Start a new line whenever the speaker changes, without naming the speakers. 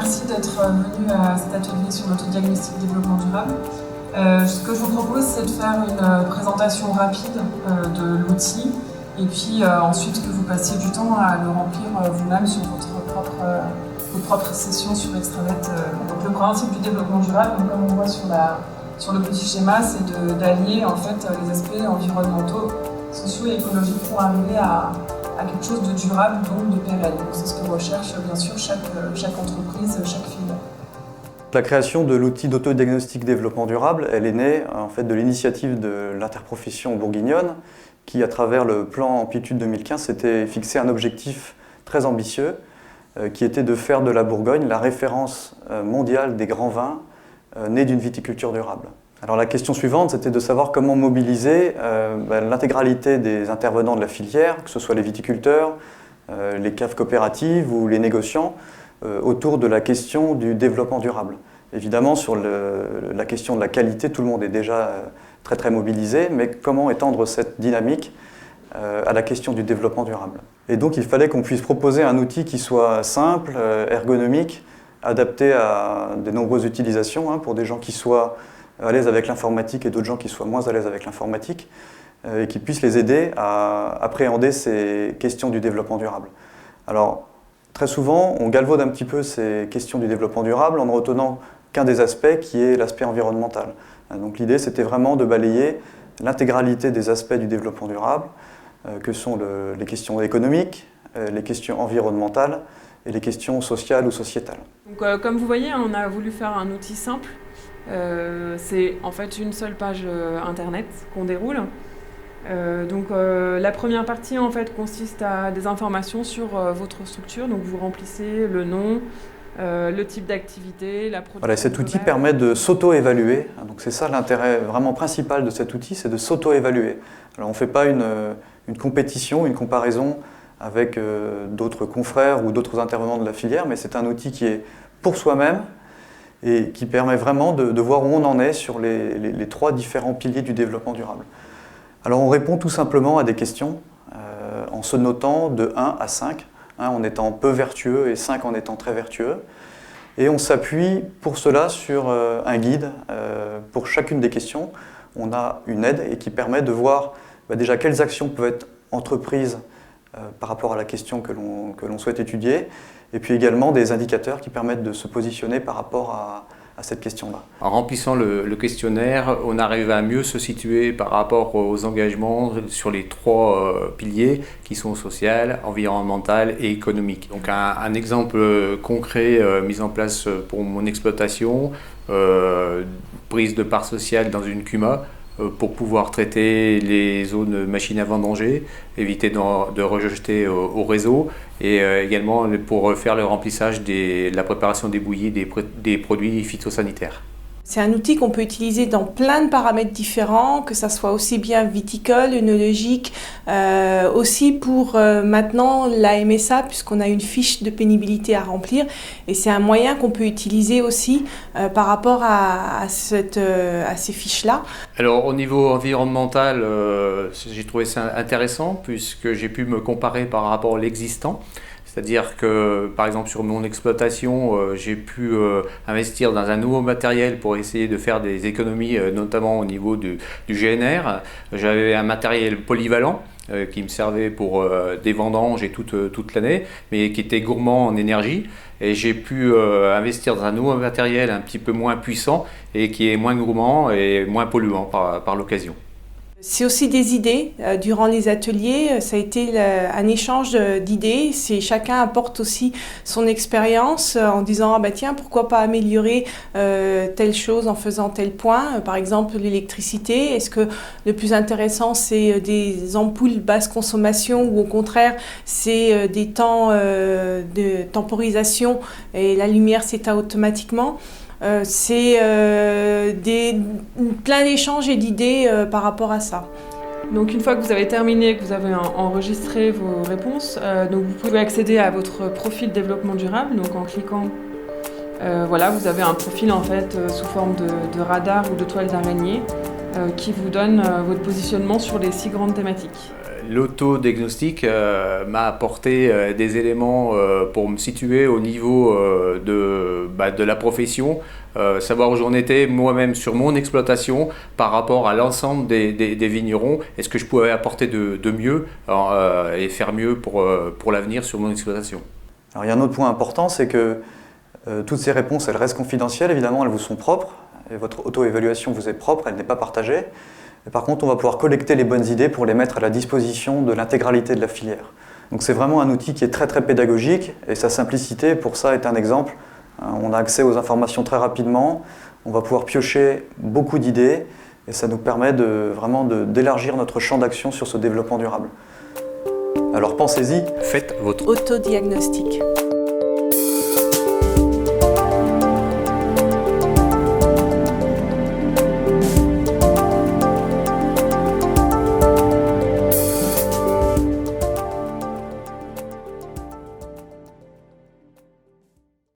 merci d'être venu à cet atelier sur l'autodiagnostic développement durable. Ce que je vous propose, c'est de faire une présentation rapide de l'outil et puis ensuite que vous passiez du temps à le remplir vous-même sur vos propres sessions sur Extranet. Donc le principe du développement durable, comme on voit sur le petit schéma, c'est d'allier en fait les aspects environnementaux, sociaux et écologiques pour arriver à quelque chose de durable, donc de pérenne. C'est ce que recherche bien sûr chaque entreprise, chaque filière.
La création de l'outil d'autodiagnostic développement durable, elle est née en fait de l'initiative de l'interprofession bourguignonne qui, à travers le plan Amplitude 2015, s'était fixé un objectif très ambitieux qui était de faire de la Bourgogne la référence mondiale des grands vins nés d'une viticulture durable. Alors la question suivante, c'était de savoir comment mobiliser l'intégralité des intervenants de la filière, que ce soit les viticulteurs, les caves coopératives ou les négociants, autour de la question du développement durable. Évidemment, sur la question de la qualité, tout le monde est déjà très mobilisé, mais comment étendre cette dynamique à la question du développement durable? Et donc il fallait qu'on puisse proposer un outil qui soit simple, ergonomique, adapté à de nombreuses utilisations, pour des gens qui soient à l'aise avec l'informatique et d'autres gens qui soient moins à l'aise avec l'informatique, et qui puissent les aider à appréhender ces questions du développement durable. Alors, très souvent, on galvaude un petit peu ces questions du développement durable en ne retenant qu'un des aspects qui est l'aspect environnemental. Donc l'idée, c'était vraiment de balayer l'intégralité des aspects du développement durable, que sont les questions économiques, les questions environnementales et les questions sociales ou sociétales.
Donc, comme vous voyez, on a voulu faire un outil simple. C'est en fait une seule page internet qu'on déroule. La première partie en fait consiste à des informations sur votre structure. Donc vous remplissez le nom, le type d'activité, la production.
Voilà, cet outil permet de s'auto-évaluer. Donc c'est ça l'intérêt vraiment principal de cet outil, c'est de s'auto-évaluer. Alors on ne fait pas une compétition, une comparaison avec d'autres confrères ou d'autres intervenants de la filière, mais c'est un outil qui est pour soi-même et qui permet vraiment de voir où on en est sur les trois différents piliers du développement durable. Alors on répond tout simplement à des questions en se notant de 1 à 5, 1 en étant peu vertueux et 5 en étant très vertueux. Et on s'appuie pour cela sur un guide. Pour chacune des questions, on a une aide et qui permet de voir déjà quelles actions peuvent être entreprises par rapport à la question que l'on souhaite étudier, et puis également des indicateurs qui permettent de se positionner par rapport à cette question-là.
En remplissant le questionnaire, on arrive à mieux se situer par rapport aux engagements sur les trois piliers qui sont social, environnemental et économique. Donc un exemple concret mis en place pour mon exploitation, prise de part sociale dans une CUMA, pour pouvoir traiter les zones machines à vendanger, éviter de rejeter au réseau et également pour faire le remplissage de la préparation des bouillies des produits phytosanitaires.
C'est un outil qu'on peut utiliser dans plein de paramètres différents, que ça soit aussi bien viticole, œnologique, aussi pour maintenant la MSA, puisqu'on a une fiche de pénibilité à remplir. Et c'est un moyen qu'on peut utiliser aussi par rapport à ces fiches-là.
Alors au niveau environnemental, j'ai trouvé ça intéressant puisque j'ai pu me comparer par rapport à l'existant. C'est-à-dire que, par exemple, sur mon exploitation, j'ai pu investir dans un nouveau matériel pour essayer de faire des économies, notamment au niveau du GNR. J'avais un matériel polyvalent qui me servait pour des vendanges et toute l'année, mais qui était gourmand en énergie. Et j'ai pu investir dans un nouveau matériel un petit peu moins puissant et qui est moins gourmand et moins polluant par l'occasion.
C'est aussi des idées. Durant les ateliers, ça a été un échange d'idées. Chacun apporte aussi son expérience en disant « Ah bah tiens, pourquoi pas améliorer telle chose en faisant tel point ?» Par exemple, l'électricité. Est-ce que le plus intéressant, c'est des ampoules basse consommation ou au contraire, c'est des temps de temporisation et la lumière s'éteint automatiquement? C'est plein d'échanges et d'idées par rapport à ça.
Donc une fois que vous avez terminé, que vous avez enregistré vos réponses, donc vous pouvez accéder à votre profil développement durable. Donc en cliquant, voilà, vous avez un profil en fait sous forme de radar ou de toile d'araignée qui vous donne votre positionnement sur les 6 grandes thématiques.
L'autodiagnostic m'a apporté des éléments pour me situer au niveau de la profession, savoir où j'en étais moi-même sur mon exploitation par rapport à l'ensemble des vignerons, et ce que je pouvais apporter de mieux et faire mieux pour l'avenir sur mon exploitation.
Alors il y a un autre point important, c'est que toutes ces réponses, elles restent confidentielles, évidemment, elles vous sont propres, et votre auto-évaluation vous est propre, elle n'est pas partagée. Et par contre, on va pouvoir collecter les bonnes idées pour les mettre à la disposition de l'intégralité de la filière. Donc c'est vraiment un outil qui est très très pédagogique, et sa simplicité, pour ça, est un exemple. On a accès aux informations très rapidement, on va pouvoir piocher beaucoup d'idées, et ça nous permet vraiment d'élargir notre champ d'action sur ce développement durable. Alors pensez-y.
Faites votre
autodiagnostic.